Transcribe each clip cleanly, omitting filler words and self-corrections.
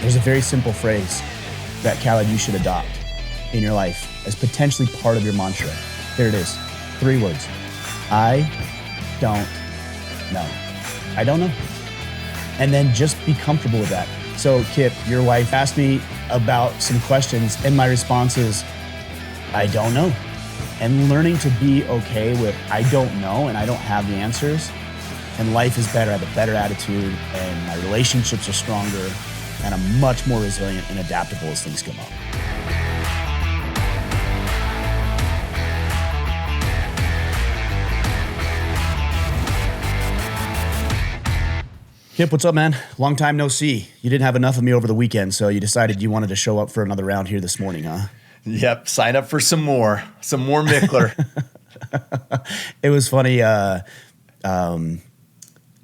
There's a very simple phrase that, Khaled, you should adopt in your life as potentially part of your mantra. Here it is. 3 words. I don't know. I don't know. And then just be comfortable with that. So, Kipp, your wife asked me about some questions, and my response is, I don't know. And learning to be okay with I don't know and I don't have the answers, and life is better. I have a better attitude, and my relationships are stronger, and I'm much more resilient and adaptable as things come up. Kipp, what's up, man? Long time no see. You didn't have enough of me over the weekend, so you decided you wanted to show up for another round here this morning, huh? Yep, sign up for some more Michler. It was funny. I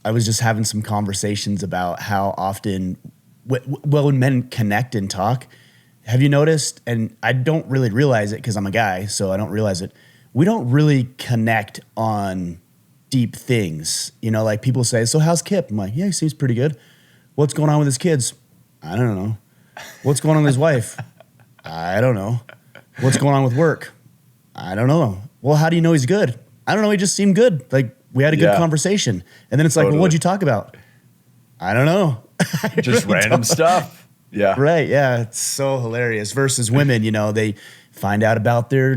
was just having some conversations about how often, when men connect and talk, have you noticed, and I don't really realize it because I'm a guy, so I don't realize it, we don't really connect on deep things. You know, like people say, so how's Kipp? I'm like, yeah, he seems pretty good. What's going on with his kids? I don't know. What's going on with his wife? I don't know. What's going on with work? I don't know. Well, how do you know he's good? I don't know. He just seemed good. Like, we had a good conversation. And then it's like, well, what'd you talk about? I don't know. Just really random stuff. Yeah. Right. Yeah. It's so hilarious. Versus women, you know, they find out about their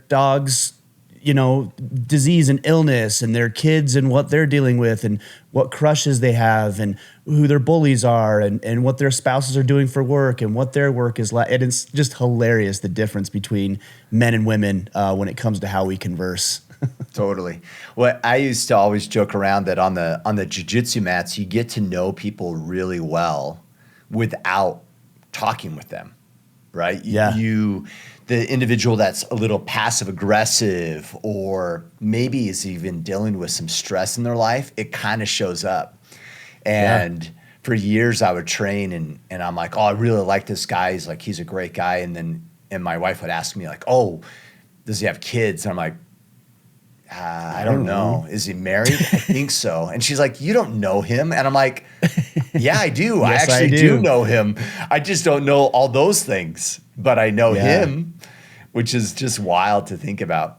dog's, you know, disease and illness, and their kids and what they're dealing with, and what crushes they have, and who their bullies are, and what their spouses are doing for work, and what their work is like. And it's just hilarious, the difference between men and women when it comes to how we converse. Totally. Well, I used to always joke around that on the jiu-jitsu mats, you get to know people really well without talking with them, right? Yeah. The individual that's a little passive aggressive, or maybe is even dealing with some stress in their life, it kind of shows up. And for years I would train and I'm like, oh, I really like this guy. He's a great guy. And my wife would ask me like, oh, does he have kids? And I'm like, I don't know. Is he married? I think so. And she's like, you don't know him. And I'm like, yeah, I do. Yes, I actually do know him. I just don't know all those things, but I know him, which is just wild to think about.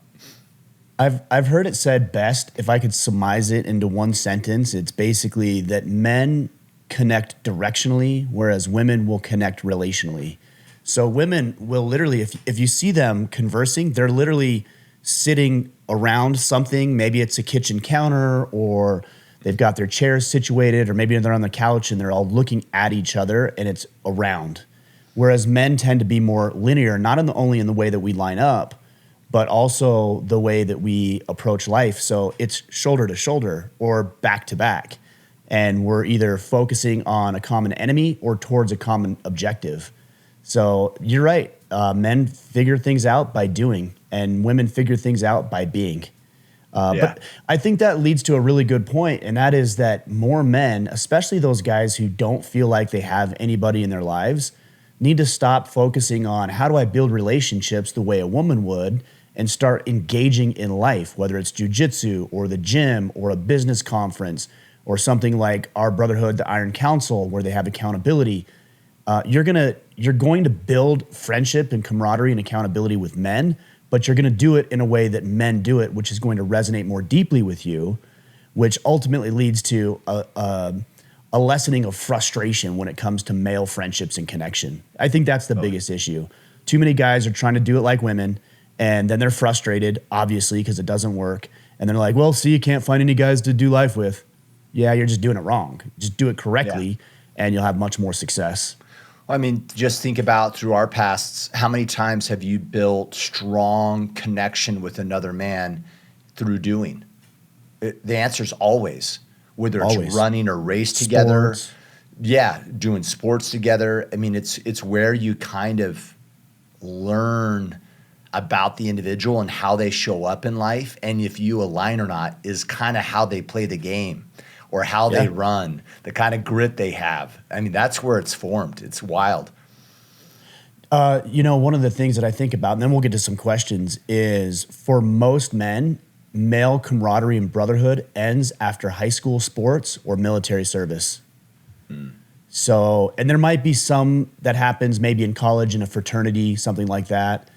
I've heard it said best, if I could surmise it into one sentence, it's basically that men connect directionally, whereas women will connect relationally. So women will literally, if you see them conversing, they're literally sitting around something. Maybe it's a kitchen counter, or they've got their chairs situated, or maybe they're on the couch and they're all looking at each other and it's around. Whereas men tend to be more linear, not only in the way that we line up, but also the way that we approach life. So it's shoulder to shoulder or back to back. And we're either focusing on a common enemy or towards a common objective. So you're right. Men figure things out by doing, and women figure things out by being. But I think that leads to a really good point, and that is that more men, especially those guys who don't feel like they have anybody in their lives, need to stop focusing on how do I build relationships the way a woman would, and start engaging in life, whether it's jiu-jitsu or the gym or a business conference or something like our brotherhood, the Iron Council, where they have accountability. You're going to build friendship and camaraderie and accountability with men, but you're going to do it in a way that men do it, which is going to resonate more deeply with you, which ultimately leads to a lessening of frustration when it comes to male friendships and connection. I think that's the biggest issue. Too many guys are trying to do it like women, and then they're frustrated, obviously, because it doesn't work. And they're like, well, see, you can't find any guys to do life with. Yeah, you're just doing it wrong. Just do it correctly, and you'll have much more success. I mean, just think about through our pasts, how many times have you built strong connection with another man through doing? The answer is always, whether it's running or race together. Yeah, doing sports together. I mean, it's where you kind of learn about the individual and how they show up in life, and if you align or not is kind of how they play the game. Or how they run, the kind of grit they have. I mean, that's where it's formed. It's wild. You know, one of the things that I think about, and then we'll get to some questions, is for most men, male camaraderie and brotherhood ends after high school sports or military service. So, and there might be some that happens maybe in college in a fraternity, something like that.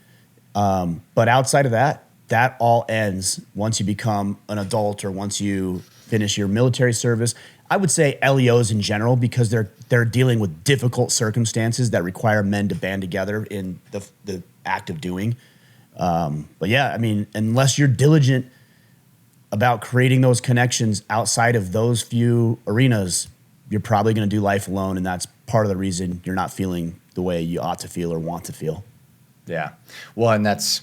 But outside of that, that all ends once you become an adult or once you finish your military service. I would say LEOs in general, because they're dealing with difficult circumstances that require men to band together in the act of doing. But yeah, I mean, unless you're diligent about creating those connections outside of those few arenas, you're probably going to do life alone, and that's part of the reason you're not feeling the way you ought to feel or want to feel. Yeah. Well, and this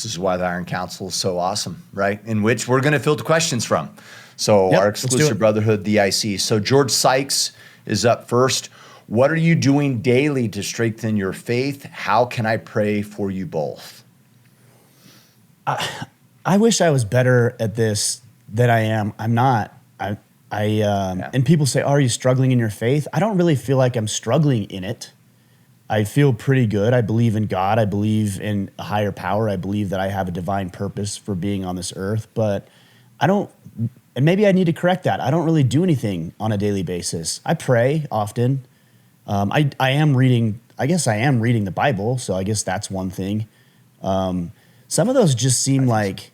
is why the Iron Council is so awesome, right? In which we're going to field questions from. So Yep, our let's do exclusive it. brotherhood, the IC. So George Sykes is up first. What are you doing daily to strengthen your faith? How can I pray for you both? I wish I was better at this than I am. I'm not. And people say, "Are you struggling in your faith?" I don't really feel like I'm struggling in it. I feel pretty good. I believe in God. I believe in a higher power. I believe that I have a divine purpose for being on this earth. But I don't, and maybe I need to correct that. I don't really do anything on a daily basis. I pray often. I am reading. I guess I am reading the Bible. So I guess that's one thing. Some of those just seem like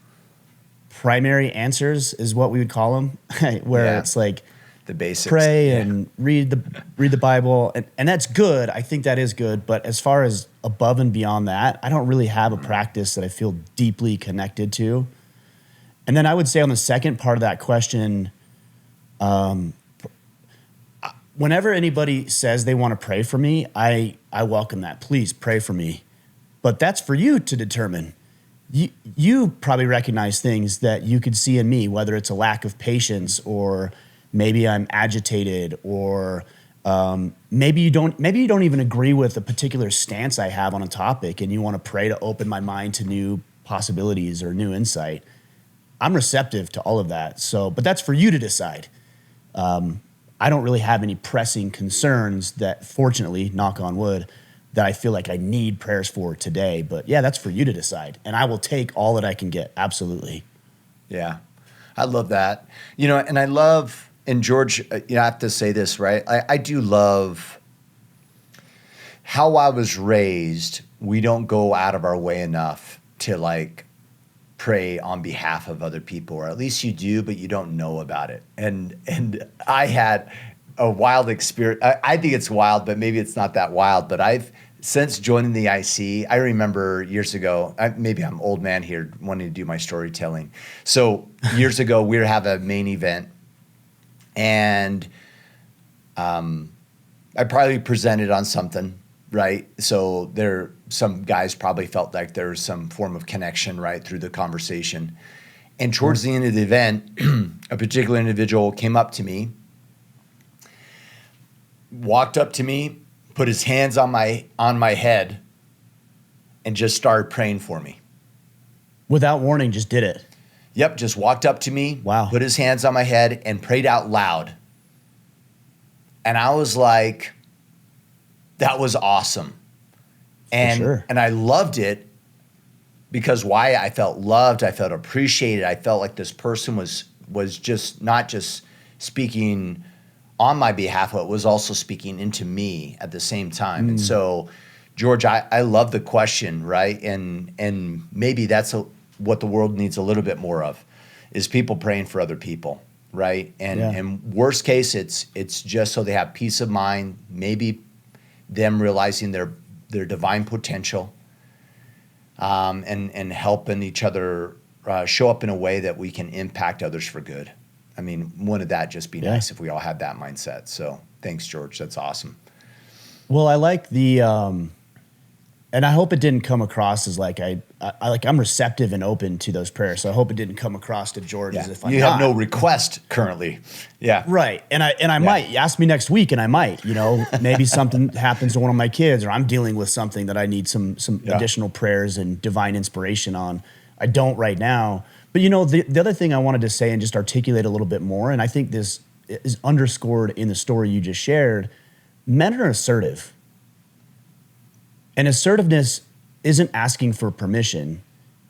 primary answers is what we would call them, where it's like the basics. Pray and read the Bible, and that's good. I think that is good. But as far as above and beyond that, I don't really have a practice that I feel deeply connected to. And then I would say on the second part of that question, whenever anybody says they want to pray for me, I welcome that. Please pray for me. But that's for you to determine. You probably recognize things that you could see in me, whether it's a lack of patience or maybe I'm agitated, or maybe you don't even agree with a particular stance I have on a topic, and you want to pray to open my mind to new possibilities or new insight. I'm receptive to all of that. So, but that's for you to decide. I don't really have any pressing concerns that, fortunately, knock on wood, that I feel like I need prayers for today. But yeah, that's for you to decide. And I will take all that I can get. Absolutely. Yeah. I love that. And I love, and George, I have to say this, right? I do love how I was raised. We don't go out of our way enough to pray on behalf of other people, or at least you do, but you don't know about it. And I had a wild experience. I think it's wild, but maybe it's not that wild. But since joining the IC, I remember years ago, maybe I'm old man here wanting to do my storytelling. So years ago, we were having a main event, and I probably presented on something, right? So some guys probably felt like there was some form of connection, right, through the conversation. And towards the end of the event, a particular individual came up to me, walked up to me, put his hands on my head, and just started praying for me. Without warning, just did it. Yep, just walked up to me, Wow. Put his hands on my head, and prayed out loud. And I was like, that was awesome. And, sure. and I loved it because why? I felt loved, I felt appreciated, I felt like this person was just not just speaking on my behalf, but was also speaking into me at the same time. And so, George, I love the question, right? And maybe that's what the world needs a little bit more of, is people praying for other people, right? And worst case, it's just so they have peace of mind, maybe them realizing their divine potential, and helping each other show up in a way that we can impact others for good. I mean, wouldn't that just be nice if we all had that mindset? So thanks, George. That's awesome. Well, I like the, and I hope it didn't come across as I'm receptive and open to those prayers. So I hope it didn't come across to George as if I'm you not. have no request currently. Yeah. Right. And I might ask me next week, and I might, maybe something happens to one of my kids, or I'm dealing with something that I need some additional prayers and divine inspiration on. I don't right now. But the other thing I wanted to say and just articulate a little bit more, and I think this is underscored in the story you just shared, men are assertive. And assertiveness isn't asking for permission.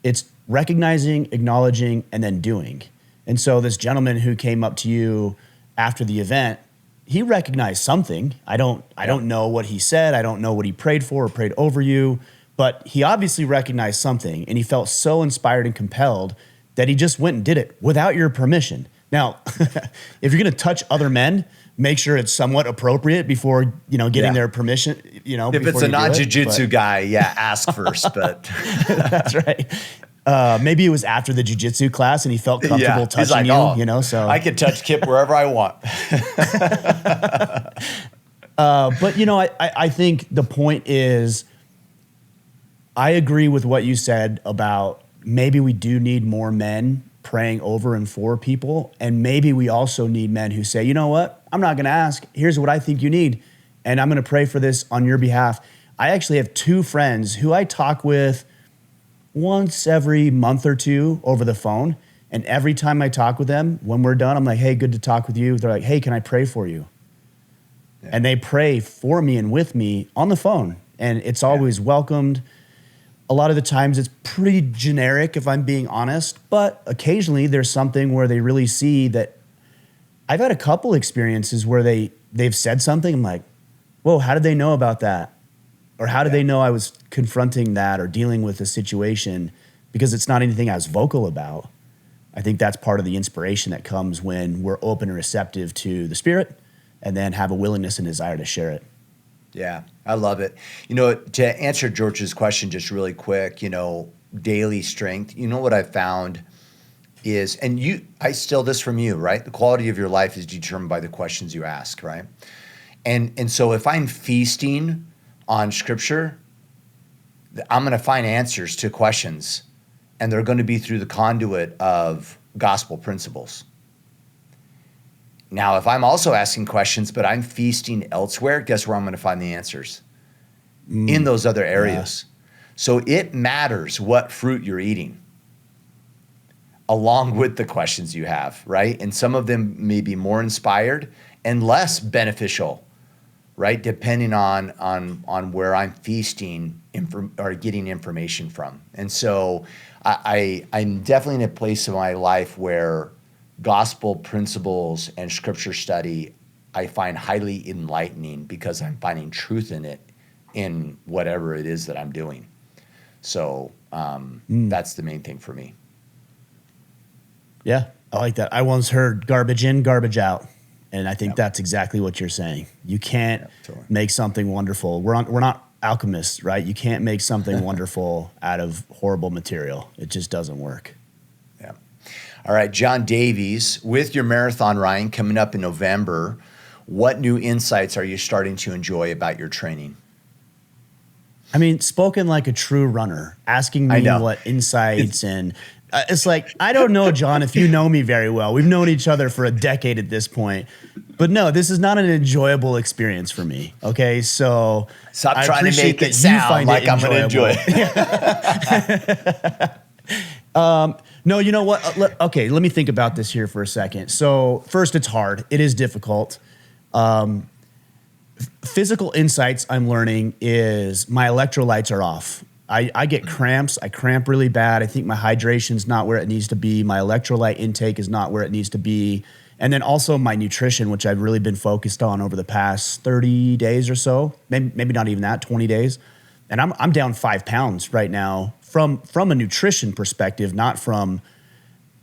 It's recognizing, acknowledging, and then doing. And so this gentleman who came up to you after the event, he recognized something. I don't know what he said. I don't know what he prayed for or prayed over you, but he obviously recognized something, and he felt so inspired and compelled that he just went and did it without your permission. Now, if you're going to touch other men, make sure it's somewhat appropriate before, getting their permission, If it's a non-jiu-jitsu guy, ask first, but that's right. Maybe it was after the jiu-jitsu class and he felt comfortable touching so I can touch Kipp wherever I want. But I think the point is, I agree with what you said about maybe we do need more men praying over and for people. And maybe we also need men who say, you know what, I'm not going to ask. Here's what I think you need. And I'm going to pray for this on your behalf. I actually have 2 friends who I talk with once every month or 2 over the phone. And every time I talk with them, when we're done, I'm like, hey, good to talk with you. They're like, hey, can I pray for you? Yeah. And they pray for me and with me on the phone. And it's always welcomed. A lot of the times it's pretty generic, if I'm being honest, but occasionally there's something where they really see that. I've had a couple experiences where they've said something. I'm like, whoa, how did they know about that? Or how did they know I was confronting that or dealing with a situation? Because it's not anything I was vocal about. I think that's part of the inspiration that comes when we're open and receptive to the Spirit and then have a willingness and desire to share it. Yeah, I love it. To answer George's question just really quick, daily strength, what I've found is, and I steal this from you, right? The quality of your life is determined by the questions you ask, right? And so if I'm feasting on Scripture, I'm going to find answers to questions, and they're going to be through the conduit of gospel principles. Now, if I'm also asking questions, but I'm feasting elsewhere, guess where I'm going to find the answers? In those other areas. Yeah. So it matters what fruit you're eating, along with the questions you have, right? And some of them may be more inspired and less beneficial, right? Depending on where I'm feasting or getting information from. And so I'm definitely in a place in my life where gospel principles and Scripture study I find highly enlightening because I'm finding truth in it in whatever it is that I'm doing. So that's the main thing for me. Yeah, I like that. I once heard garbage in, garbage out. And I think that's exactly what you're saying. You can't make something wonderful. We're not alchemists, right? You can't make something wonderful out of horrible material. It just doesn't work. Yeah. All right, John Davies, with your marathon, Ryan, coming up in November, what new insights are you starting to enjoy about your training? I mean, spoken like a true runner, asking me what insights and it's like, I don't know, John, if you know me very well. We've known each other for a decade at this point. But no, this is not an enjoyable experience for me. Okay, so stop trying to make it sound like I'm going to enjoy it. No, you know what? Let me think about this here for a second. So first, it's hard. It is difficult. Physical insights I'm learning is my electrolytes are off. I get cramps. I cramp really bad. I think my hydration's not where it needs to be. My electrolyte intake is not where it needs to be. And then also my nutrition, which I've really been focused on over the past 30 days or so, maybe not even that, 20 days. And I'm down 5 pounds right now from a nutrition perspective, not from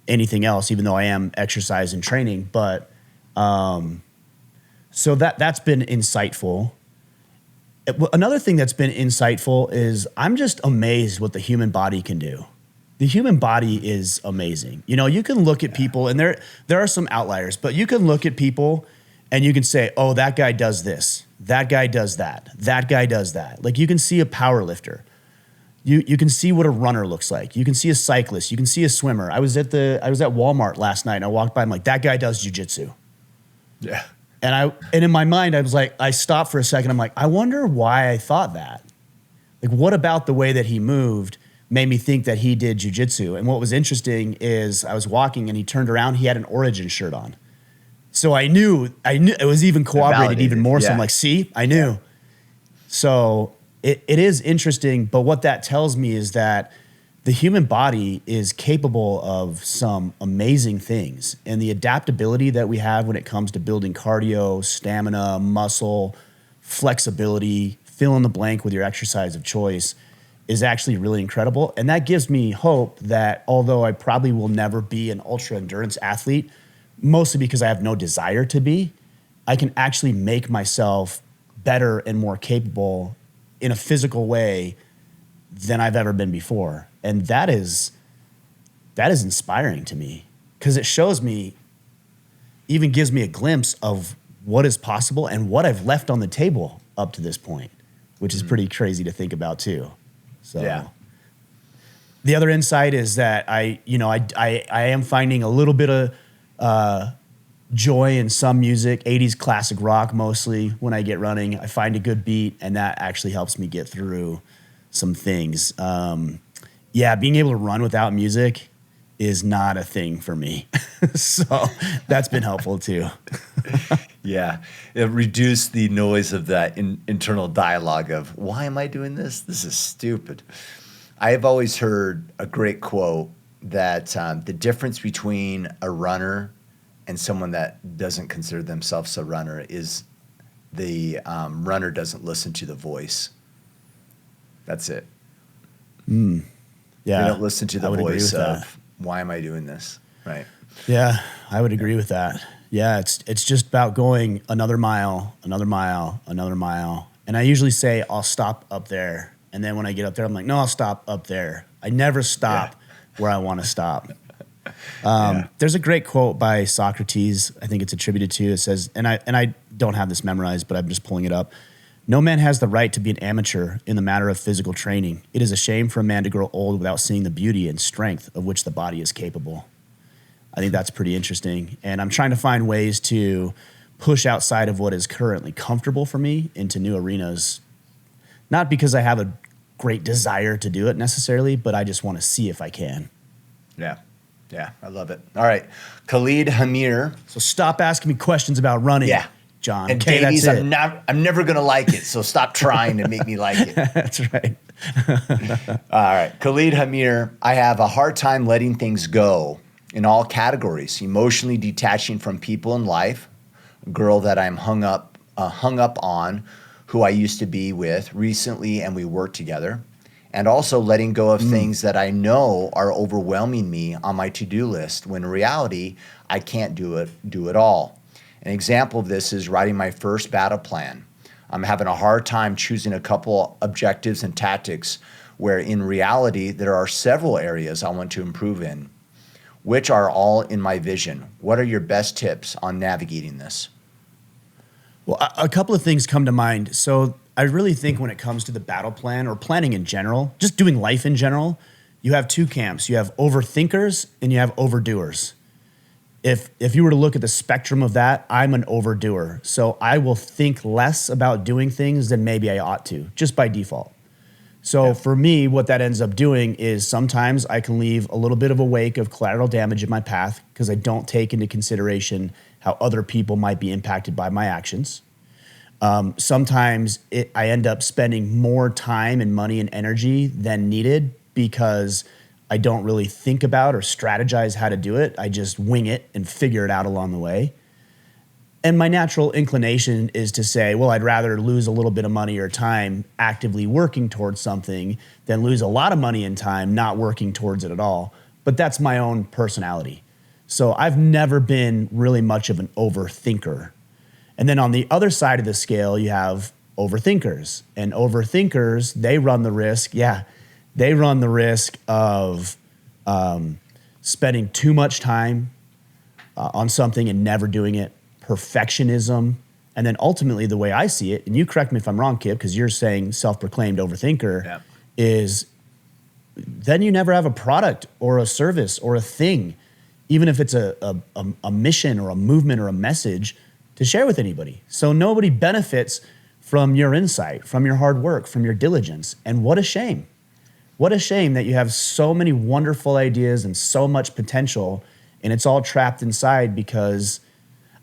anything else, even though I am exercise and training. But so that's been insightful. Another thing that's been insightful is I'm just amazed what the human body can do. The human body is amazing. You can look at people, and there are some outliers, but you can look at people and you can say, oh, that guy does this. That guy does that. That guy does that. Like, you can see a power lifter. You can see what a runner looks like. You can see a cyclist. You can see a swimmer. I was at Walmart last night and I walked by. I'm like, that guy does jujitsu. Yeah. And in my mind, I was like, I stopped for a second. I'm like, I wonder why I thought that. Like, what about the way that he moved made me think that he did jujitsu? And what was interesting is I was walking and he turned around. He had an Origin shirt on. So I knew it was even corroborated even more. Yeah. So I'm like, see, I knew. Yeah. So it is interesting. But what that tells me is that the human body is capable of some amazing things. And the adaptability that we have when it comes to building cardio, stamina, muscle, flexibility, fill in the blank with your exercise of choice is actually really incredible. And that gives me hope that although I probably will never be an ultra endurance athlete, mostly because I have no desire to be, I can actually make myself better and more capable in a physical way than I've ever been before. And that is inspiring to me because it shows me, even gives me a glimpse of what is possible and what I've left on the table up to this point, which is pretty crazy to think about too. So Yeah. the other insight is that I am finding a little bit of joy in some music, 80s classic rock mostly when I get running. I find a good beat and that actually helps me get through some things. Being able to run without music is not a thing for me. So that's been helpful too. Yeah, it reduced the noise of that internal dialogue of, why am I doing this? This is stupid. I have always heard a great quote that the difference between a runner and someone that doesn't consider themselves a runner is the runner doesn't listen to the voice. That's it. Yeah, They don't listen to I the would agree voice with of, that. why am I doing this? Right. Yeah, I would agree with that. Yeah, it's just about going another mile, another mile, another mile. And I usually say I'll stop up there. And then when I get up there, I'm like, no, I'll stop up there. I never stop where I want to stop. There's a great quote by Socrates. I think it's attributed to. It says, and I don't have this memorized, but I'm just pulling it up. No man has the right to be an amateur in the matter of physical training. It is a shame for a man to grow old without seeing the beauty and strength of which the body is capable. I think that's pretty interesting. And I'm trying to find ways to push outside of what is currently comfortable for me into new arenas. Not because I have a great desire to do it necessarily, but I just want to see if I can. Yeah. Yeah, I love it. All right. Khalid Hamir. So stop asking me questions about running, Yeah. John. And Okay, Davies, that's it. I'm never going to like it, so stop trying to make me like it. That's right. All right. Khalid Hamir, I have a hard time letting things go in all categories, emotionally detaching from people in life, a girl that I'm hung up on, who I used to be with recently, and we worked together, and also letting go of things that I know are overwhelming me on my to-do list, when in reality, I can't do it all. An example of this is writing my first battle plan. I'm having a hard time choosing a couple objectives and tactics where in reality, there are several areas I want to improve in, which are all in my vision. What are your best tips on navigating this? Well, a couple of things come to mind. So I really think when it comes to the battle plan or planning in general, just doing life in general, you have two camps. You have overthinkers and you have overdoers. If you were to look at the spectrum of that, I'm an overdoer. So I will think less about doing things than maybe I ought to, just by default. So for me, what that ends up doing is sometimes I can leave a little bit of a wake of collateral damage in my path because I don't take into consideration how other people might be impacted by my actions. Sometimes I end up spending more time and money and energy than needed because I don't really think about or strategize how to do it. I just wing it and figure it out along the way. And my natural inclination is to say, well, I'd rather lose a little bit of money or time actively working towards something than lose a lot of money and time not working towards it at all. But that's my own personality. So I've never been really much of an overthinker. And then on the other side of the scale, you have overthinkers. And overthinkers, they run the risk, of spending too much time on something and never doing it, perfectionism, and then ultimately the way I see it, and you correct me if I'm wrong, Kipp, because you're saying self-proclaimed overthinker, is then you never have a product or a service or a thing, even if it's a mission or a movement or a message to share with anybody. So nobody benefits from your insight, from your hard work, from your diligence. And what a shame. What a shame that you have so many wonderful ideas and so much potential, and it's all trapped inside because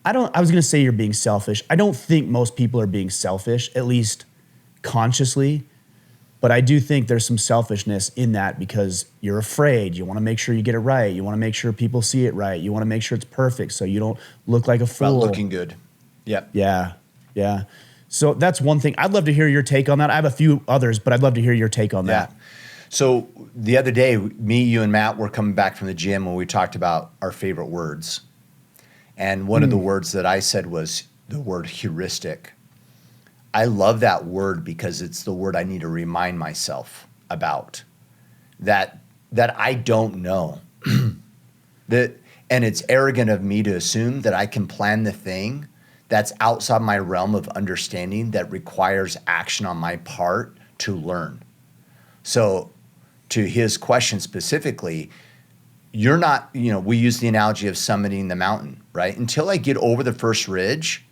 I was going to say you're being selfish. I don't think most people are being selfish, at least consciously. But I do think there's some selfishness in that because you're afraid. You want to make sure you get it right. You want to make sure people see it right. You want to make sure it's perfect so you don't look like a fool. About looking good. Yep. Yeah. Yeah. So that's one thing. I'd love to hear your take on that. I have a few others, but I'd love to hear your take on that. So the other day, me, you, and Matt were coming back from the gym when we talked about our favorite words. And one of the words that I said was the word heuristic. I love that word because it's the word I need to remind myself about. That I don't know. And it's arrogant of me to assume that I can plan the thing that's outside my realm of understanding that requires action on my part to learn. So to his question specifically, you're not, we use the analogy of summiting the mountain, right? Until I get over the first ridge,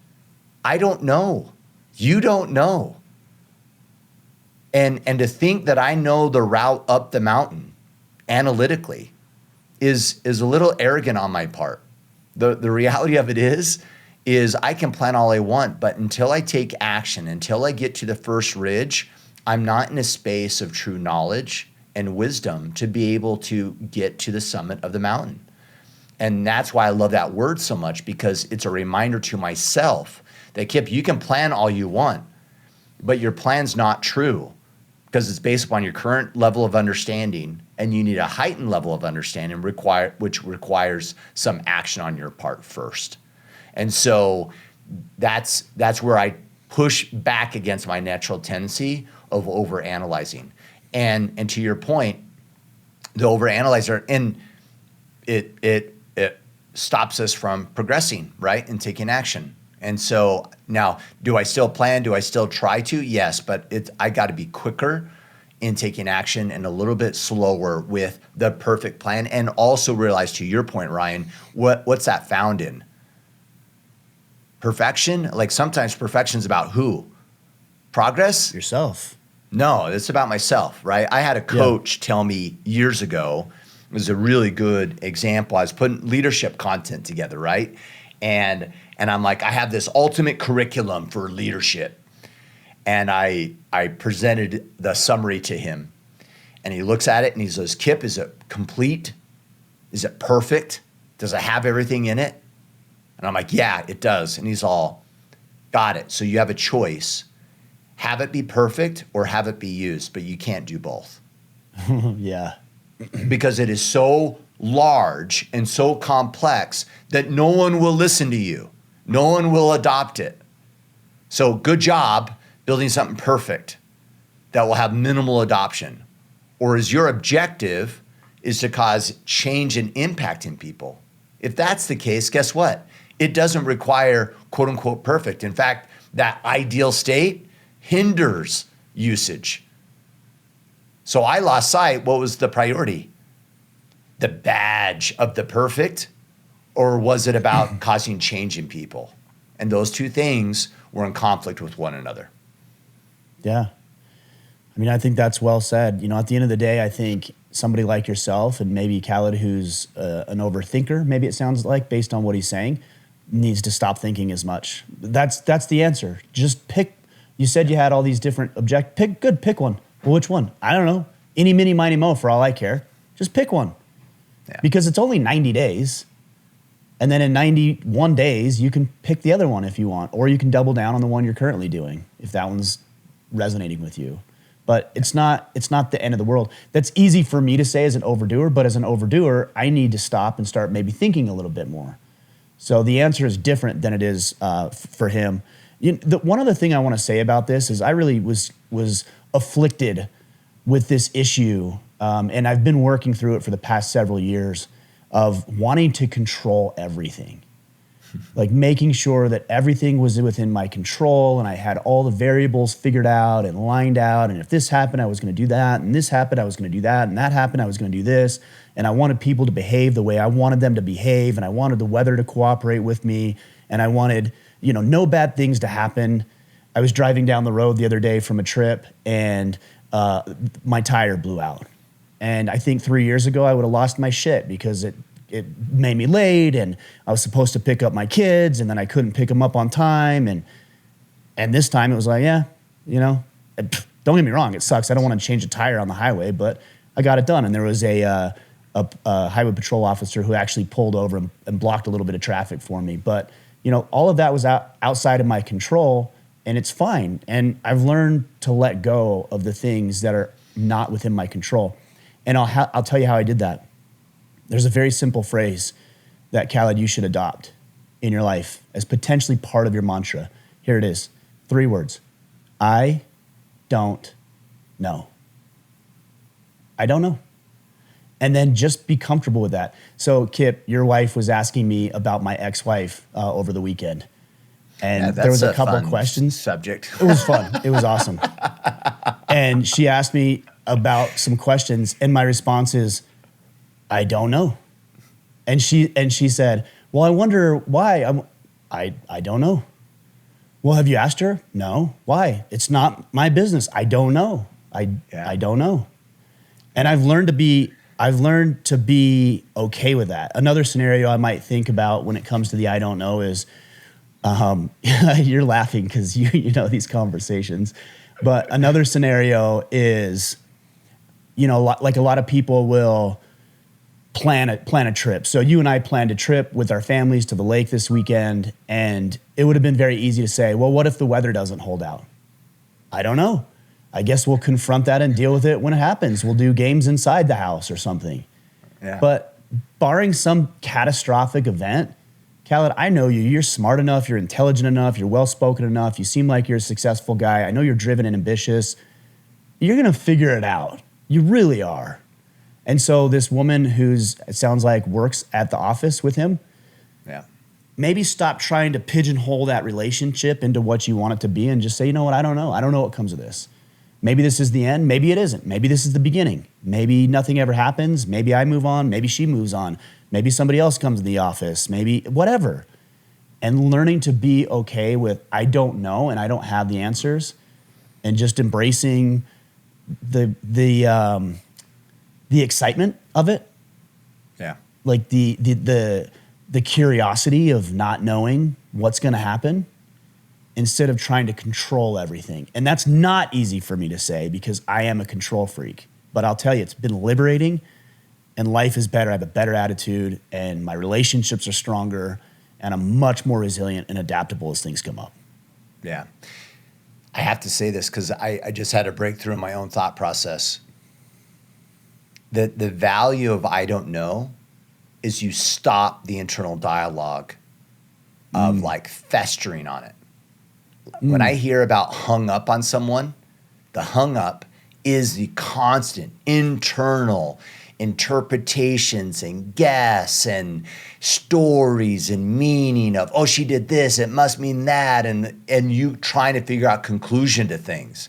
I don't know. You don't know. And to think that I know the route up the mountain analytically is a little arrogant on my part. The reality of it is I can plan all I want, but until I take action, until I get to the first ridge, I'm not in a space of true knowledge and wisdom to be able to get to the summit of the mountain. And that's why I love that word so much, because it's a reminder to myself that, Kipp, you can plan all you want, but your plan's not true because it's based upon your current level of understanding, and you need a heightened level of understanding which requires some action on your part first. And so that's where I push back against my natural tendency of overanalyzing. And to your point, the overanalyzer, and it stops us from progressing, right, and taking action. And so now, do I still plan? Do I still try to? Yes, but I got to be quicker in taking action and a little bit slower with the perfect plan. And also realize, to your point, Ryan, what's that found in? Perfection? Like sometimes perfection's about who? Progress? Yourself. No, it's about myself, right? I had a coach tell me years ago, it was a really good example. I was putting leadership content together, right? And I'm like, I have this ultimate curriculum for leadership. And I presented the summary to him. And he looks at it and he says, Kipp, is it complete? Is it perfect? Does it have everything in it? And I'm like, yeah, it does. And he's all, got it. So you have a choice. Have it be perfect or have it be used, but you can't do both. Yeah. Because it is so large and so complex that no one will listen to you. No one will adopt it. So good job building something perfect that will have minimal adoption. Or is your objective is to cause change and impact in people? If that's the case, guess what? It doesn't require quote unquote perfect. In fact, that ideal state hinders usage. So I lost sight. What was the priority? The badge of the perfect? Or was it about causing change in people? And those two things were in conflict with one another. Yeah. I mean, I think that's well said. At the end of the day, I think somebody like yourself and maybe Khaled, who's an overthinker, maybe it sounds like, based on what he's saying, needs to stop thinking as much. That's the answer. Just pick. You said you had all these different pick one. Well, which one? I don't know. Any, mini, miny, mo, for all I care. Just pick one. Yeah. Because it's only 90 days. And then in 91 days, you can pick the other one if you want, or you can double down on the one you're currently doing if that one's resonating with you. But it's not the end of the world. That's easy for me to say as an overdoer, but as an overdoer, I need to stop and start maybe thinking a little bit more. So the answer is different than it is for him. The one other thing I want to say about this is I really was afflicted with this issue, and I've been working through it for the past several years, of wanting to control everything. Like making sure that everything was within my control and I had all the variables figured out and lined out. And if this happened, I was going to do that. And this happened, I was going to do that. And that happened, I was going to do this. And I wanted people to behave the way I wanted them to behave. And I wanted the weather to cooperate with me. And I wanted, no bad things to happen. I was driving down the road the other day from a trip and my tire blew out. And I think 3 years ago, I would have lost my shit because it made me late and I was supposed to pick up my kids and then I couldn't pick them up on time. And this time it was like, yeah, Don't get me wrong, it sucks. I don't want to change a tire on the highway, but I got it done. And there was a highway patrol officer who actually pulled over and blocked a little bit of traffic for me. But, you know, all of that was outside of my control, and it's fine. And I've learned to let go of the things that are not within my control. And I'll tell you how I did that. There's a very simple phrase that, Khaled, you should adopt in your life as potentially part of your mantra. Here it is. 3 words. I don't know. I don't know. And then just be comfortable with that. So, Kipp, your wife was asking me about my ex-wife over the weekend. And there was a couple of questions. Subject. It was fun. It was awesome. And she asked me about some questions, and my response is, I don't know. And she said, well, I wonder why. I don't know. Well, have you asked her? No. Why? It's not my business. I don't know. I don't know. And I've learned to be okay with that. Another scenario I might think about when it comes to the I don't know is, you're laughing because you know these conversations. But another scenario is, you know, like a lot of people will plan a trip. So you and I planned a trip with our families to the lake this weekend, and it would have been very easy to say, well, what if the weather doesn't hold out? I don't know. I guess we'll confront that and deal with it when it happens. We'll do games inside the house or something. Yeah. But barring some catastrophic event, Khaled, I know you. You're smart enough. You're intelligent enough. You're well-spoken enough. You seem like you're a successful guy. I know you're driven and ambitious. You're going to figure it out. You really are. And so this woman it sounds like works at the office with him, maybe stop trying to pigeonhole that relationship into what you want it to be and just say, you know what, I don't know. I don't know what comes of this. Maybe this is the end. Maybe it isn't. Maybe this is the beginning. Maybe nothing ever happens. Maybe I move on. Maybe she moves on. Maybe somebody else comes to the office. Maybe whatever. And learning to be okay with I don't know and I don't have the answers, and just embracing the excitement of it. Yeah. Like the curiosity of not knowing what's going to happen instead of trying to control everything. And that's not easy for me to say because I am a control freak. But I'll tell you, it's been liberating and life is better. I have a better attitude and my relationships are stronger and I'm much more resilient and adaptable as things come up. Yeah. I have to say this because I just had a breakthrough in my own thought process. The value of I don't know is you stop the internal dialogue of like festering on it. When I hear about hung up on someone, the hung up is the constant internal interpretations and guess and stories and meaning of, oh, she did this, it must mean that, and you trying to figure out conclusion to things.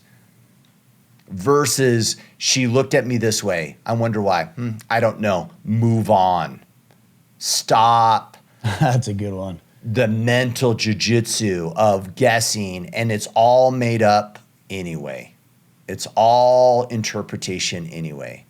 Versus she looked at me this way. I wonder why. I don't know. Move on. Stop. That's a good one. The mental jujitsu of guessing, and it's all made up anyway. It's all interpretation anyway.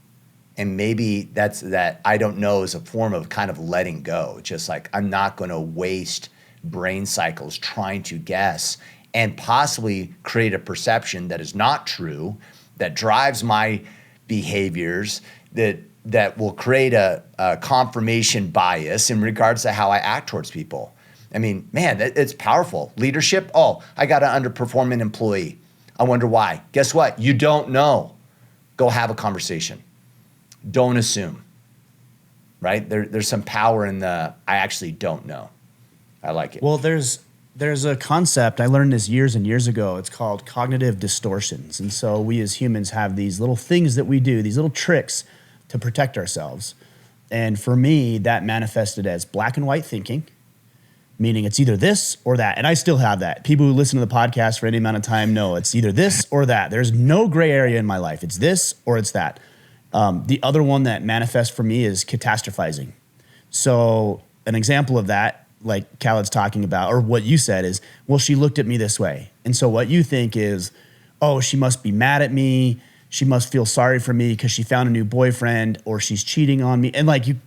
And maybe that I don't know is a form of kind of letting go. Just like I'm not going to waste brain cycles trying to guess and possibly create a perception that is not true, that drives my behaviors, that will create a confirmation bias in regards to how I act towards people. I mean, man, it's powerful. Leadership, oh, I got an underperforming employee. I wonder why. Guess what? You don't know. Go have a conversation. Don't assume, right? There's some power in the I actually don't know. I like it. Well, there's a concept, I learned this years and years ago. It's called cognitive distortions. And so we as humans have these little things that we do, these little tricks to protect ourselves. And for me, that manifested as black and white thinking, meaning it's either this or that. And I still have that. People who listen to the podcast for any amount of time know it's either this or that. There's no gray area in my life. It's this or it's that. The other one that manifests for me is catastrophizing. So an example of that, like Khaled's talking about, or what you said is, well, she looked at me this way. And so what you think is, oh, she must be mad at me. She must feel sorry for me because she found a new boyfriend or she's cheating on me. And like you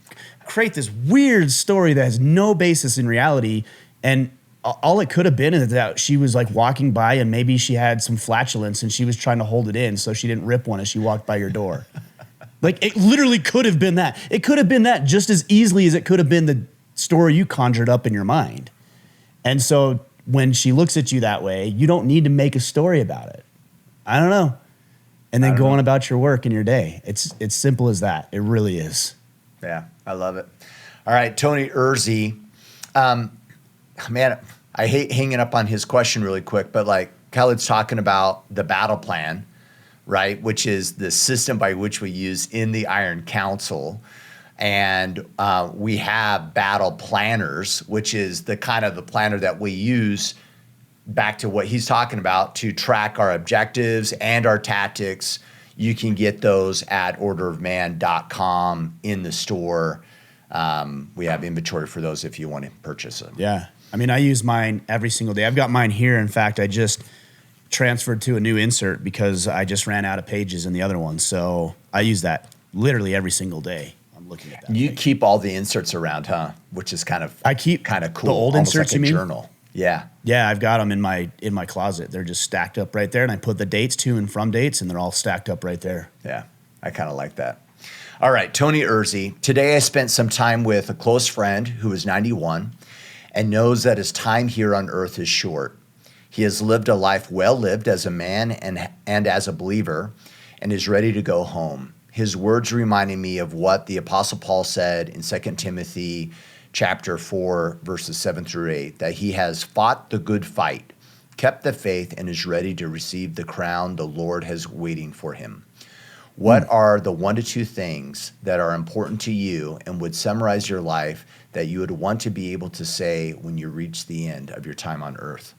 create this weird story that has no basis in reality. And all it could have been is that she was like walking by and maybe she had some flatulence and she was trying to hold it in so she didn't rip one as she walked by your door. Like, it literally could have been that. It could have been that just as easily as it could have been the story you conjured up in your mind. And so when she looks at you that way, you don't need to make a story about it. I don't know. And then go on about your work and your day. It's simple as that. It really is. Yeah, I love it. All right, Tony Urzi. Man, I hate hanging up on his question really quick, but like Khaled's talking about the battle plan, right? Which is the system by which we use in the Iron Council. And we have battle planners, which is the kind of the planner that we use, back to what he's talking about, to track our objectives and our tactics. You can get those at orderofman.com in the store. We have inventory for those if you want to purchase them. Yeah. I mean, I use mine every single day. I've got mine here. In fact, I just transferred to a new insert because I just ran out of pages in the other one. So I use that literally every single day. I'm looking at that. You keep all the inserts around, huh? Which is kind of cool. The old almost inserts, like a you mean? journal. Yeah. Yeah, I've got them in my closet. They're just stacked up right there, and I put the dates to and from dates, and they're all stacked up right there. Yeah, I kind of like that. All right, Tony Urzi. Today I spent some time with a close friend who is 91 and knows that his time here on earth is short. He has lived a life well lived as a man and as a believer, and is ready to go home. His words reminded me of what the Apostle Paul said in 2 Timothy chapter 4, verses 7 through 8, that he has fought the good fight, kept the faith, and is ready to receive the crown the Lord has waiting for him. What are the 1 to 2 things that are important to you and would summarize your life that you would want to be able to say when you reach the end of your time on earth?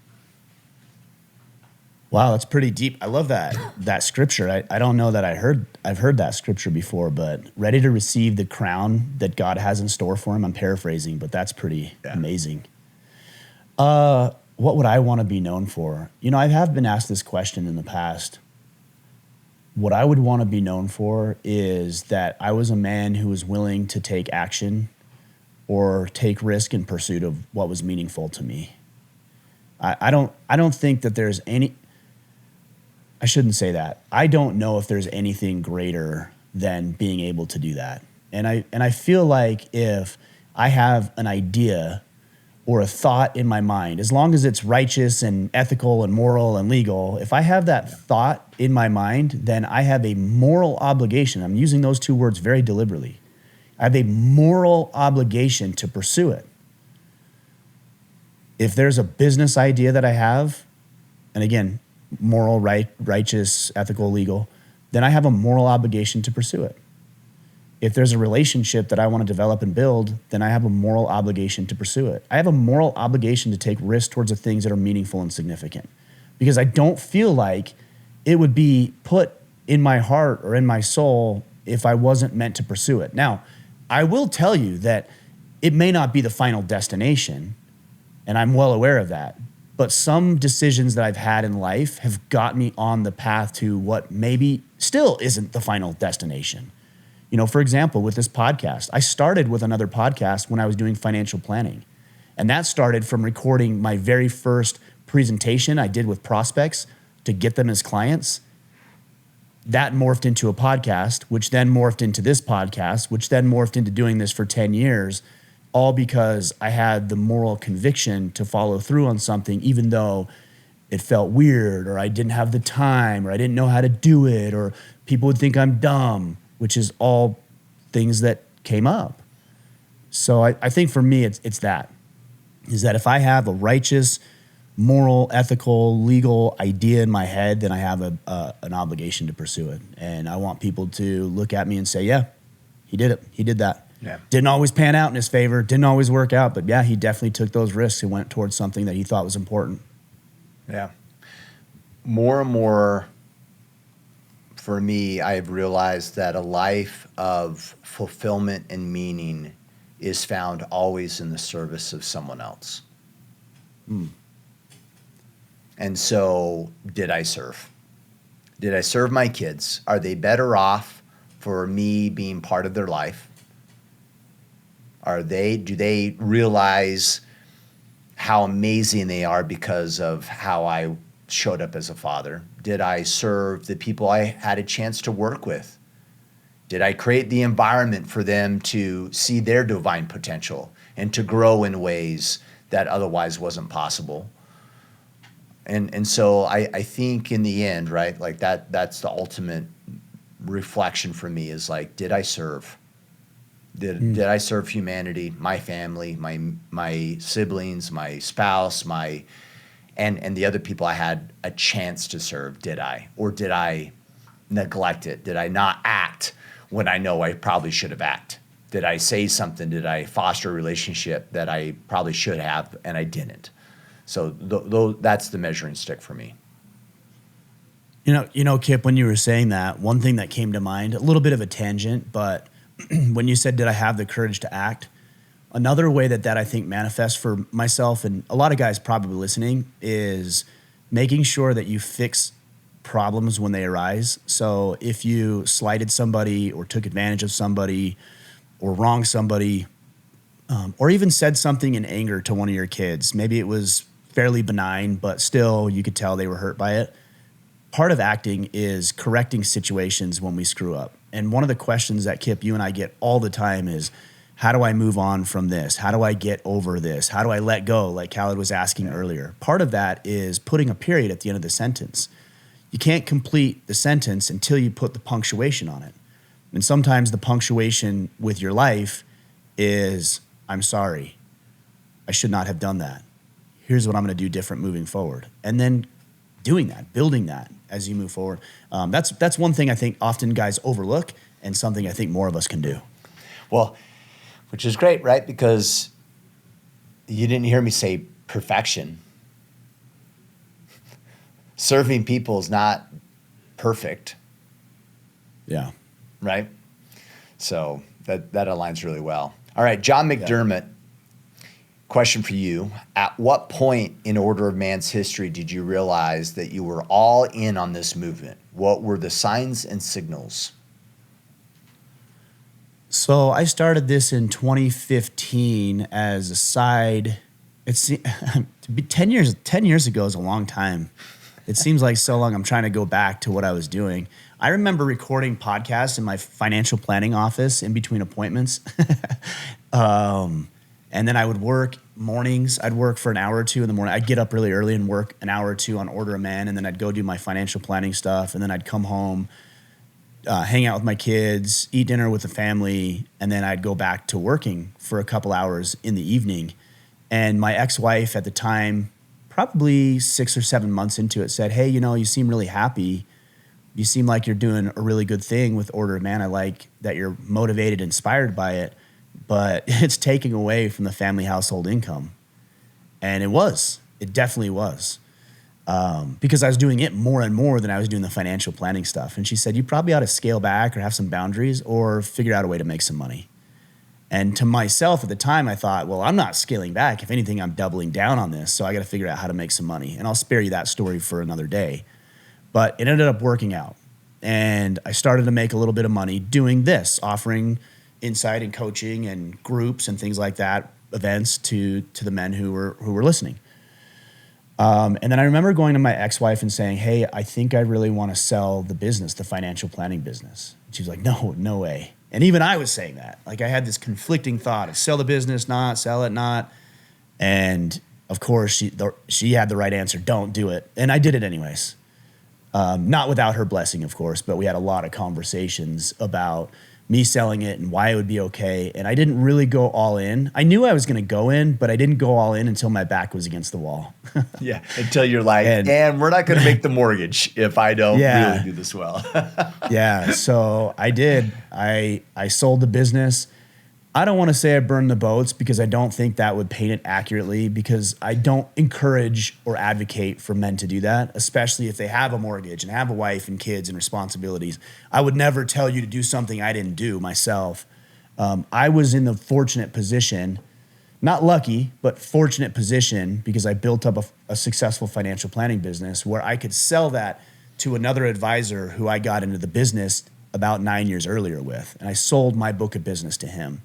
Wow, that's pretty deep. I love that scripture. I don't know that I've heard that scripture before, but ready to receive the crown that God has in store for him. I'm paraphrasing, but that's pretty amazing. What would I want to be known for? You know, I have been asked this question in the past. What I would want to be known for is that I was a man who was willing to take action or take risk in pursuit of what was meaningful to me. I don't think that there's any. I shouldn't say that. I don't know if there's anything greater than being able to do that. And I feel like if I have an idea or a thought in my mind, as long as it's righteous and ethical and moral and legal, if I have that thought in my mind, then I have a moral obligation. I'm using those two words very deliberately. I have a moral obligation to pursue it. If there's a business idea that I have, and again, moral, righteous, ethical, legal, then I have a moral obligation to pursue it. If there's a relationship that I want to develop and build, then I have a moral obligation to pursue it. I have a moral obligation to take risks towards the things that are meaningful and significant, because I don't feel like it would be put in my heart or in my soul if I wasn't meant to pursue it. Now, I will tell you that it may not be the final destination, and I'm well aware of that. But some decisions that I've had in life have got me on the path to what maybe still isn't the final destination. You know, for example, with this podcast, I started with another podcast when I was doing financial planning. And that started from recording my very first presentation I did with prospects to get them as clients. That morphed into a podcast, which then morphed into this podcast, which then morphed into doing this for 10 years. All because I had the moral conviction to follow through on something, even though it felt weird, or I didn't have the time, or I didn't know how to do it, or people would think I'm dumb, which is all things that came up. So I think for me, it's that if I have a righteous, moral, ethical, legal idea in my head, then I have an obligation to pursue it. And I want people to look at me and say, yeah, he did it. He did that. Yeah. Didn't always pan out in his favor, didn't always work out, but yeah, he definitely took those risks and went towards something that he thought was important. Yeah. More and more for me, I've realized that a life of fulfillment and meaning is found always in the service of someone else. And so, did I serve? Did I serve my kids? Are they better off for me being part of their life? Do they realize how amazing they are because of how I showed up as a father? Did I serve the people I had a chance to work with? Did I create the environment for them to see their divine potential and to grow in ways that otherwise wasn't possible? And so I think in the end, right, like that's the ultimate reflection for me is like, did I serve? Did I serve humanity, my family, my siblings, my spouse, and the other people I had a chance to serve? Did I? Or did I neglect it? Did I not act when I know I probably should have acted? Did I say something? Did I foster a relationship that I probably should have and I didn't? So that's the measuring stick for me. Kipp, when you were saying that, one thing that came to mind, a little bit of a tangent, but when you said, did I have the courage to act? Another way that I think manifests for myself and a lot of guys probably listening is making sure that you fix problems when they arise. So if you slighted somebody or took advantage of somebody or wronged somebody, or even said something in anger to one of your kids, maybe it was fairly benign, but still you could tell they were hurt by it. Part of acting is correcting situations when we screw up. And one of the questions that Kipp, you and I get all the time is, how do I move on from this? How do I get over this? How do I let go? Like Khaled was asking earlier. Part of that is putting a period at the end of the sentence. You can't complete the sentence until you put the punctuation on it. And sometimes the punctuation with your life is, I'm sorry. I should not have done that. Here's what I'm going to do different moving forward. And then doing that, building that as you move forward. That's one thing I think often guys overlook and something I think more of us can do. Well, which is great, right? Because you didn't hear me say perfection. Serving people is not perfect. Yeah. Right? So that aligns really well. All right, John McDermott, question for you. At what point in Order of Man's history did you realize that you were all in on this movement? What were the signs and signals? So I started this in 2015 as a side. It's to be 10 years. 10 years ago is a long time. It seems like so long. I'm trying to go back to what I was doing. I remember recording podcasts in my financial planning office in between appointments. And then I would work mornings. I'd work for an hour or two in the morning. I'd get up really early and work an hour or two on Order of Man, and then I'd go do my financial planning stuff, and then I'd come home, hang out with my kids, eat dinner with the family, and then I'd go back to working for a couple hours in the evening. And my ex-wife at the time, probably 6 or 7 months into it, said, hey, you seem really happy. You seem like you're doing a really good thing with Order of Man. I like that you're motivated, inspired by it, but it's taking away from the family household income. And it definitely was. Because I was doing it more and more than I was doing the financial planning stuff. And she said, you probably ought to scale back or have some boundaries or figure out a way to make some money. And to myself at the time, I thought, well, I'm not scaling back. If anything, I'm doubling down on this. So I got to figure out how to make some money. And I'll spare you that story for another day. But it ended up working out. And I started to make a little bit of money doing this, offering insight and coaching and groups and things like that, events to the men who were listening. And then I remember going to my ex-wife and saying, hey, I think I really want to sell the business, the financial planning business. And she was like, no way. And even I was saying that. Like I had this conflicting thought of sell the business, not sell it, not. And of course, she had the right answer, don't do it. And I did it anyways. Not without her blessing, of course, but we had a lot of conversations about me selling it and why it would be okay. And I didn't really go all in. I knew I was going to go in, but I didn't go all in until my back was against the wall. Yeah, until you're like, and we're not going to make the mortgage if I don't really do this well. Yeah, so I did. I sold the business. I don't want to say I burned the boats because I don't think that would paint it accurately, because I don't encourage or advocate for men to do that, especially if they have a mortgage and have a wife and kids and responsibilities. I would never tell you to do something I didn't do myself. I was in the fortunate position, not lucky, but fortunate position, because I built up a successful financial planning business where I could sell that to another advisor who I got into the business about 9 years earlier with. And I sold my book of business to him.